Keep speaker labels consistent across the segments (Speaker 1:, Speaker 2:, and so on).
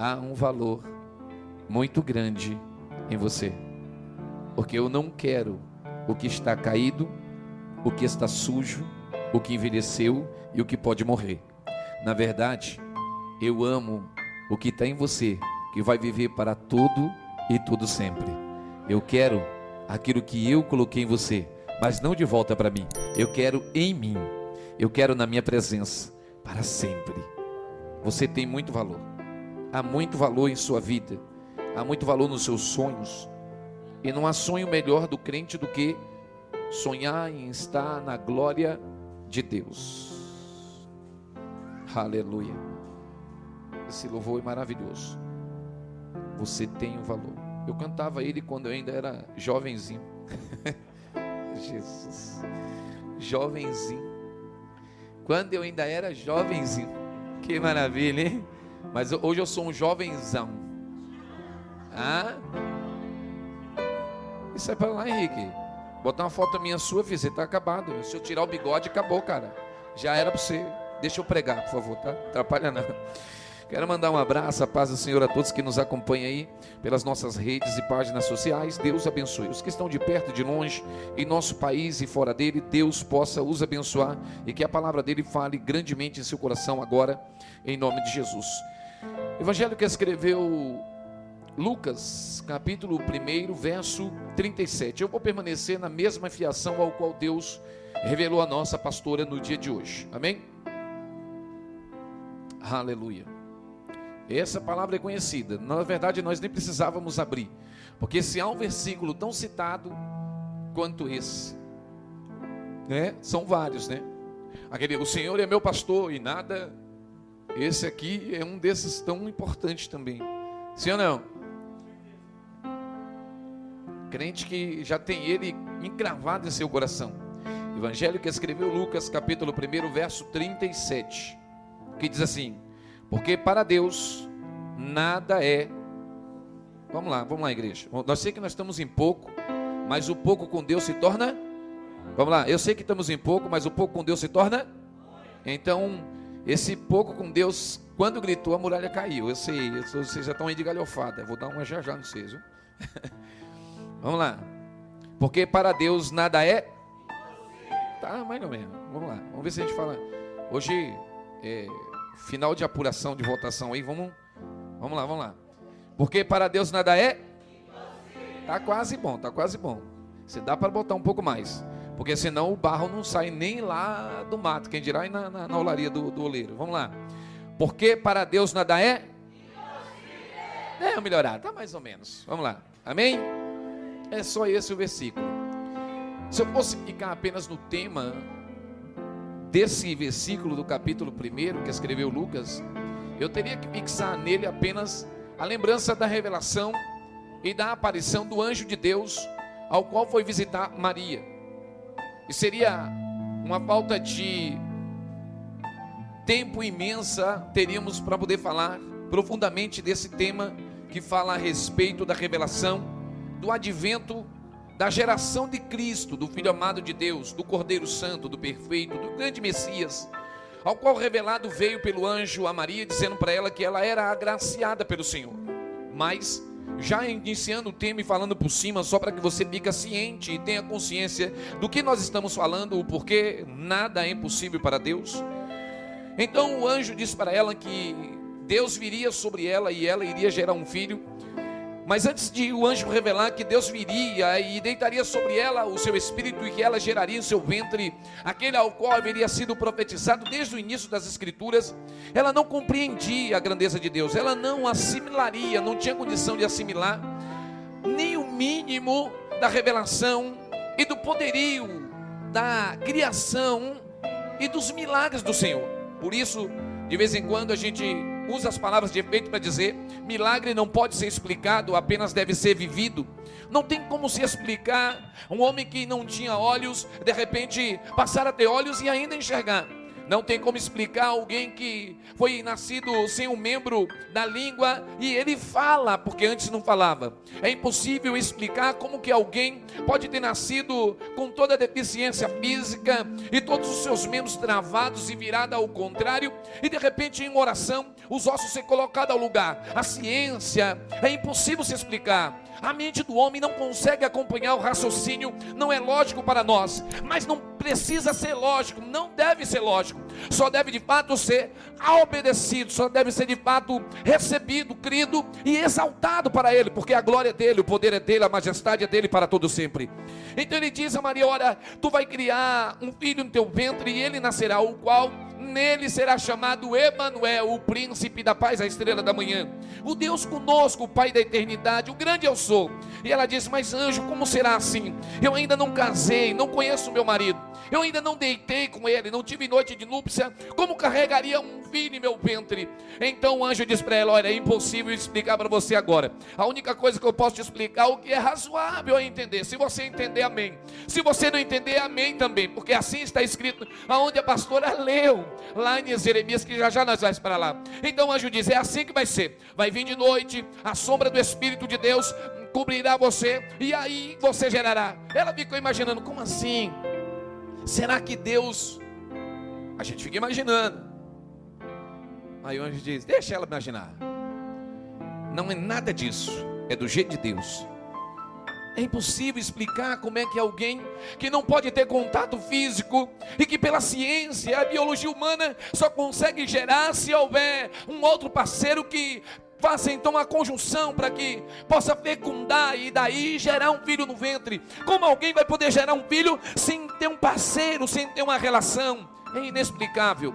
Speaker 1: há um valor muito grande em você, porque eu não quero o que está caído, o que está sujo, o que envelheceu e o que pode morrer. Na verdade, eu amo o que está em você, que vai viver para todo e todo sempre. Eu quero aquilo que eu coloquei em você, mas não de volta para mim. Eu quero em mim, eu quero na minha presença para sempre. Você tem muito valor, há muito valor em sua vida, há muito valor nos seus sonhos, e não há sonho melhor do crente do que sonhar em estar na glória de Deus. Aleluia. Esse louvor é maravilhoso. Você tem um valor. Eu cantava ele quando eu ainda era jovenzinho. Jesus, jovenzinho. Quando eu ainda era jovenzinho. Que maravilha, hein? Mas hoje eu sou um jovenzão. Ah? Isso é para lá, Henrique. Botar uma foto minha sua, filho, você tá acabado. Se eu tirar o bigode, acabou, cara. Já era para você. Deixa eu pregar, por favor, tá? Atrapalha não. Quero mandar um abraço, a paz do Senhor a todos que nos acompanham aí pelas nossas redes e páginas sociais. Deus abençoe. Os que estão de perto e de longe, em nosso país e fora dele, Deus possa os abençoar e que a palavra dele fale grandemente em seu coração agora, em nome de Jesus. Evangelho que escreveu Lucas, capítulo 1, verso 37. Eu vou permanecer na mesma fiação ao qual Deus revelou a nossa pastora no dia de hoje. Amém? Aleluia. Essa palavra é conhecida. Na verdade, nós nem precisávamos abrir, porque se há um versículo tão citado quanto esse, né? São vários, né? Aquele, o Senhor é meu pastor e nada. Esse aqui é um desses tão importantes também. Sim ou não? Crente que já tem ele encravado em seu coração. Evangelho que escreveu Lucas, capítulo 1, verso 37, que diz assim: porque para Deus nada é. Vamos lá, igreja. Nós sei que nós estamos em pouco, mas o pouco com Deus se torna. Vamos lá, eu sei que estamos em pouco, mas o pouco com Deus se torna. Então, esse pouco com Deus, quando gritou, a muralha caiu. Eu sei, vocês já estão aí de galhofada. Eu vou dar uma já no vocês, viu? Vamos lá. Porque para Deus nada é. Tá, mais ou menos. Vamos lá. Vamos ver se a gente fala. Hoje é final de apuração, de votação aí. Vamos lá. Porque para Deus nada é. Tá quase bom, tá quase bom. Você dá para botar um pouco mais. Porque senão o barro não sai nem lá do mato. Quem dirá aí na olaria do oleiro. Vamos lá. Porque para Deus nada é. É melhorar, tá mais ou menos. Vamos lá. Amém? É só esse o versículo. Se eu fosse ficar apenas no tema desse versículo do capítulo 1 que escreveu Lucas, eu teria que fixar nele apenas a lembrança da revelação e da aparição do anjo de Deus ao qual foi visitar Maria. E seria uma falta de tempo imensa teríamos para poder falar profundamente desse tema que fala a respeito da revelação, do advento, da geração de Cristo, do Filho amado de Deus, do Cordeiro Santo, do Perfeito, do grande Messias, ao qual revelado veio pelo anjo a Maria, dizendo para ela que ela era agraciada pelo Senhor. Mas, já iniciando o tema e falando por cima, só para que você fique ciente e tenha consciência do que nós estamos falando, o porquê nada é impossível para Deus. Então o anjo disse para ela que Deus viria sobre ela e ela iria gerar um filho. Mas antes de o anjo revelar que Deus viria e deitaria sobre ela o seu espírito e que ela geraria em seu ventre aquele ao qual haveria sido profetizado desde o início das escrituras, ela não compreendia a grandeza de Deus, ela não assimilaria, não tinha condição de assimilar nem o mínimo da revelação e do poderio da criação e dos milagres do Senhor. Por isso, de vez em quando a gente usa as palavras de efeito para dizer: milagre não pode ser explicado, apenas deve ser vivido. Não tem como se explicar um homem que não tinha olhos, de repente passar a ter olhos e ainda enxergar. Não tem como explicar alguém que foi nascido sem um membro da língua e ele fala, porque antes não falava. É impossível explicar como que alguém pode ter nascido com toda a deficiência física e todos os seus membros travados e virados ao contrário, e de repente em oração os ossos ser colocados ao lugar. A ciência é impossível se explicar. A mente do homem não consegue acompanhar o raciocínio, não é lógico para nós, mas não precisa ser lógico, não deve ser lógico, só deve de fato ser obedecido, só deve ser de fato recebido, crido e exaltado para ele, porque a glória é dele, o poder é dele, a majestade é dele para todo sempre. Então ele diz a Maria: olha, tu vai criar um filho no teu ventre e ele nascerá, o qual nele será chamado Emanuel, o príncipe da paz, a estrela da manhã, o Deus conosco, o Pai da eternidade, o grande eu sou. E ela diz: mas anjo, como será assim? Eu ainda não casei, não conheço meu marido, eu ainda não deitei com ele, não tive noite de núpcia, como carregaria um filho em meu ventre? Então o anjo diz para ela: olha, é impossível explicar para você agora. A única coisa que eu posso te explicar é o que é razoável a entender. Se você entender, amém. Se você não entender, amém também, porque assim está escrito aonde a pastora leu lá em Jeremias, que já nós vamos para lá. Então o anjo diz: é assim que vai ser, vai vir de noite, a sombra do Espírito de Deus cobrirá você, e aí você gerará. Ela ficou imaginando: como assim? Será que Deus... A gente fica imaginando. Aí o anjo diz: deixa ela imaginar, não é nada disso, é do jeito de Deus. É impossível explicar como é que alguém que não pode ter contato físico e que pela ciência, a biologia humana só consegue gerar se houver um outro parceiro que faça então a conjunção para que possa fecundar e daí gerar um filho no ventre. Como alguém vai poder gerar um filho sem ter um parceiro, sem ter uma relação? É inexplicável.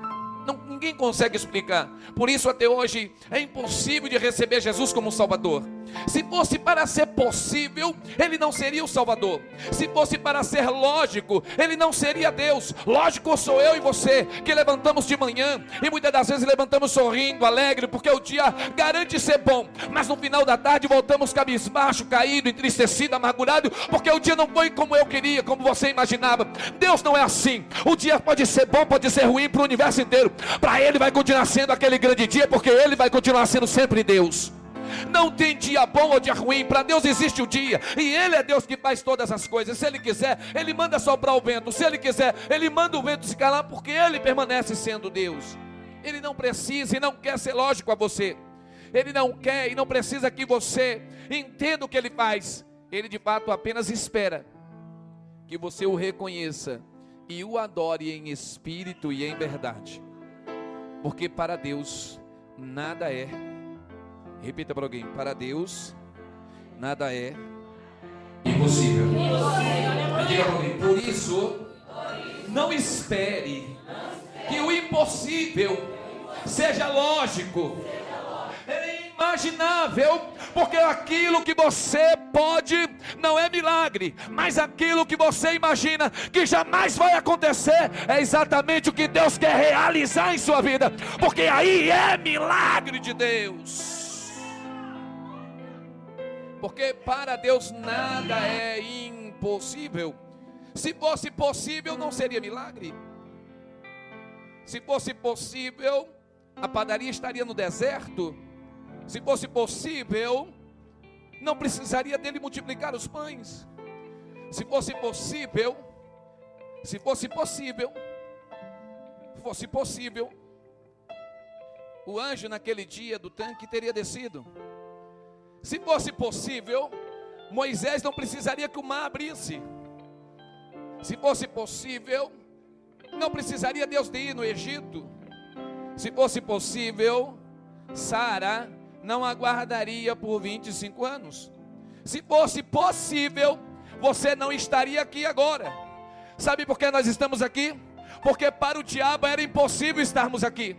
Speaker 1: Ninguém consegue explicar. Por isso até hoje é impossível de receber Jesus como Salvador. Se fosse para ser possível, Ele não seria o Salvador. Se fosse para ser lógico, Ele não seria Deus. Lógico sou eu e você, que levantamos de manhã e muitas das vezes levantamos sorrindo, alegre, porque o dia garante ser bom, mas no final da tarde voltamos cabisbaixo, caído, entristecido, amargurado, porque o dia não foi como eu queria, como você imaginava. Deus não é assim. O dia pode ser bom, pode ser ruim para o universo inteiro. Para Ele vai continuar sendo aquele grande dia, porque Ele vai continuar sendo sempre Deus. Não tem dia bom ou dia ruim. Para Deus existe o dia, e Ele é Deus que faz todas as coisas. Se Ele quiser, Ele manda soprar o vento. Se Ele quiser, Ele manda o vento se calar, porque Ele permanece sendo Deus. Ele não precisa e não quer ser lógico a você. Ele não quer e não precisa que você entenda o que Ele faz. Ele de fato apenas espera que você o reconheça e o adore em espírito e em verdade. Porque para Deus nada é, repita para alguém, para Deus nada é impossível. Diga para alguém: por isso não espere que o impossível seja lógico, é inimaginável, porque aquilo que você pode não é milagre, mas aquilo que você imagina que jamais vai acontecer é exatamente o que Deus quer realizar em sua vida, porque aí é milagre de Deus. Porque para Deus nada é impossível. Se fosse possível, não seria milagre. Se fosse possível, a padaria estaria no deserto. Se fosse possível, não precisaria dele multiplicar os pães. Se fosse possível, o anjo naquele dia do tanque teria descido. Se fosse possível, Moisés não precisaria que o mar abrisse. Se fosse possível, não precisaria Deus de ir no Egito. Se fosse possível, Sara não aguardaria por 25 anos. Se fosse possível, você não estaria aqui agora. Sabe por que nós estamos aqui? Porque para o diabo era impossível estarmos aqui.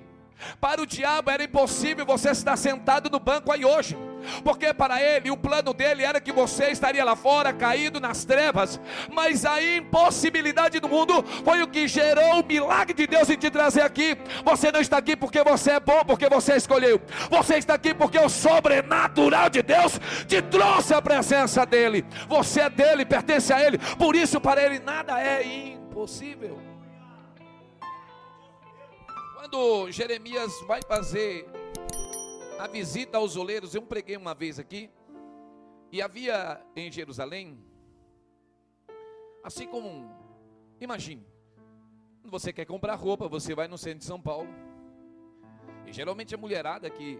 Speaker 1: Para o diabo era impossível você estar sentado no banco aí hoje, porque para ele, o plano dele era que você estaria lá fora, caído nas trevas. Mas a impossibilidade do mundo foi o que gerou o milagre de Deus em te trazer aqui. Você não está aqui porque você é bom, porque você escolheu. Você está aqui porque o sobrenatural de Deus te trouxe a presença dele. Você é dele, pertence a ele. Por isso para ele nada é impossível. Quando Jeremias vai fazer a visita aos oleiros, eu preguei uma vez aqui, e havia em Jerusalém, assim como, imagine, quando você quer comprar roupa, você vai no centro de São Paulo, e geralmente a mulherada que